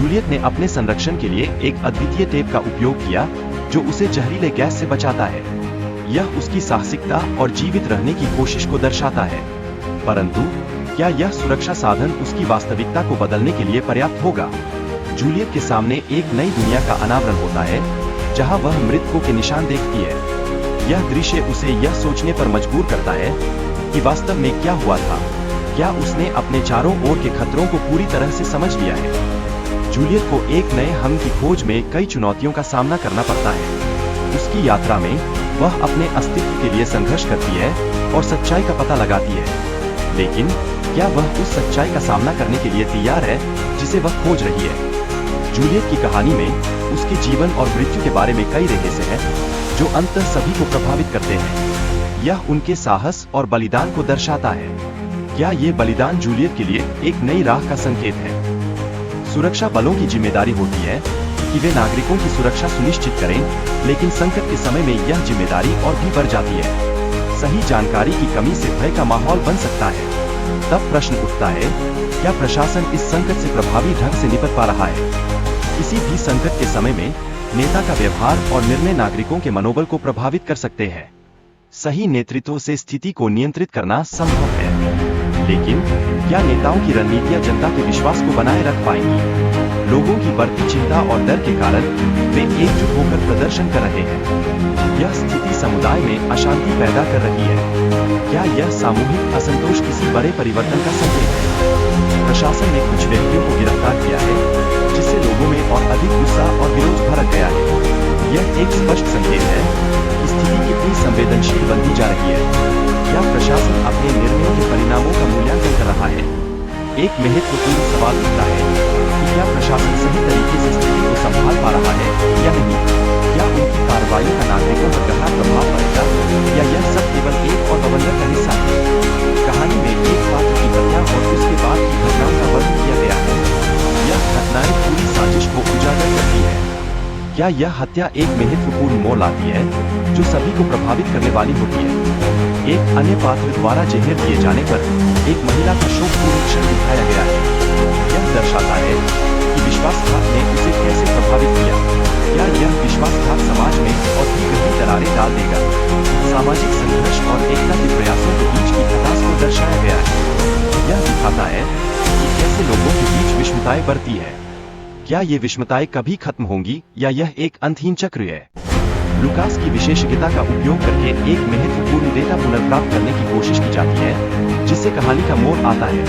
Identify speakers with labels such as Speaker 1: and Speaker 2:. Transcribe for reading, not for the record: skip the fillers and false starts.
Speaker 1: Juliet ने अपने संरक्षण के लिए एक अद्वितीय टेप का उपयोग किया जो उसे जहरीले गैस से बचाता है। यह उसकी साहसिकता और जीवित रहने की कोशिश को दर्शाता है। परंतु क्या यह सुरक्षा साधन उसकी वास्तविकता को बदलने के लिए पर्याप्त होगा? जूलियट के सामने एक नई दुनिया का अनावरण होता है जहां वह मृतकों के निशान देखती है। यह दृश्य उसे यह सोचने पर मजबूर करता है कि वास्तव में क्या हुआ था। क्या उसने अपने चारों ओर के खतरों को पूरी तरह से समझ लिया है? जूलियट को एक नए हम की खोज में कई चुनौतियों का सामना करना पड़ता है। उसकी यात्रा में वह अपने अस्तित्व के लिए संघर्ष करती है और सच्चाई का पता लगाती है। लेकिन क्या वह उस सच्चाई का सामना करने के लिए तैयार है जिसे वह खोज रही है? जूलियट की कहानी में उसके जीवन और मृत्यु के बारे में कई रहस्य हैं जो अंततः सभी को प्रभावित करते हैं। यह उनके साहस और बलिदान को दर्शाता है। क्या ये बलिदान जूलियट के लिए एक नई राह का संकेत है? सुरक्षा बलों की जिम्मेदारी होती है कि वे नागरिकों की सुरक्षा सुनिश्चित करें, लेकिन संकट के समय में यह जिम्मेदारी और भी बढ़ जाती है। सही जानकारी की कमी से भय का माहौल बन सकता है। तब प्रश्न उठता है, क्या प्रशासन इस संकट से प्रभावी ढंग से निपट पा रहा है? किसी भी संकट के समय में नेता का व्यवहार और निर्णय नागरिकों के मनोबल को प्रभावित कर सकते हैं। सही नेतृत्व से स्थिति को नियंत्रित करना संभव है, लेकिन क्या नेताओं की रणनीतियां जनता के विश्वास को बनाए रख पाएंगी? लोगों की बढ़ती चिंता और डर के कारण वे एकजुट होकर प्रदर्शन कर रहे हैं। यह स्थिति समुदाय में अशांति पैदा कर रही है। क्या यह सामूहिक असंतोष किसी बड़े परिवर्तन का संकेत है? प्रशासन ने कुछ व्यक्तियों को गिरफ्तार किया है, जिससे लोगों में और अधिक गुस्सा और विरोध भड़क गया है। यह एक स्पष्ट संकेत है कि स्थिति कितनी संवेदनशील बनती जा रही है। क्या प्रशासन अपने निर्णयों के परिणामों का मूल्यांकन कर रहा है? एक महत्वपूर्ण सवाल उठता है कि क्या प्रशासन सही तरीके से स्थिति को संभाल पा रहा है या नहीं? क्या उनकी कार्रवाई का नागरिकों पर गहरा प्रभाव पड़ेगा या यह सब केवल एक और बवंडर का हिस्सा है? कहानी में एक पात्र की हत्या और उसके बाद की घटनाओं का वर्णन किया गया है। यह घटनाएं पूरी साजिश को उजागर करती है। क्या यह हत्या एक महत्वपूर्ण मोड़ लाती है जो सभी को प्रभावित करने वाली होती है? एक अन्य पात्र द्वारा जहर दिए जाने पर एक महिला का शोकपूर्ण क्षण दिखाया गया है। यह दर्शाता है कि विश्वासघात ने उसे कैसे प्रभावित किया। क्या यह विश्वासघात समाज में और भी गहरी दरारें डाल देगा? सामाजिक संघर्ष और एकता के प्रयासों के बीच की खटास को दर्शाया गया है। यह दिखाता है कि कैसे लोगों के बीच विषमताएं बढ़ती है। क्या ये विषमताएं कभी खत्म होंगी या यह एक अंतहीन चक्र है? लुकास की विशेषज्ञता का उपयोग करके एक महत्वपूर्ण डेटा पुनर्प्राप्त करने की कोशिश की जाती है, जिससे कहानी का मोड़ आता है।